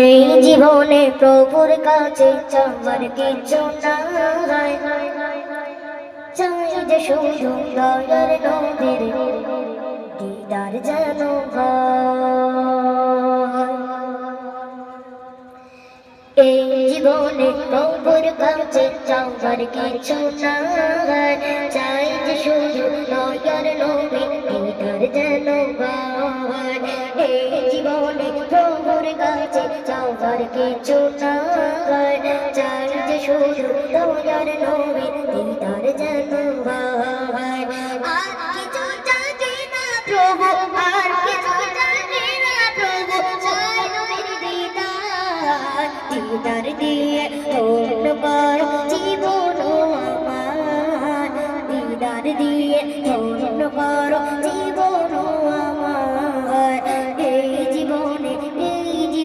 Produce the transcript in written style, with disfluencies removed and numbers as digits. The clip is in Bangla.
এই জীবনে প্রভুর কাছে চাওয়ার কিছু নাই, চাই যে শুধু দয়ার নবীর দিদার যেন হয়। এই জীবনে প্রভুর কাছে চাওয়ার কিছু নাই, চাই যে শুধু দয়ার নবীর দিদার যেন হয়। এই জীবনে প্রভুর কাছে চাওয়ার কিছু নাই, চাই যে শুধু দয়ার নবীর দিদার যেন হয়। আর কিছু চাই না প্রভু, আর কিছু চাই না প্রভু, চাই নবীর দিদার, দিদার দিয়ে ধন্য করো জীবন আমার, দিদার দিয়ে ধন্য করো জীবন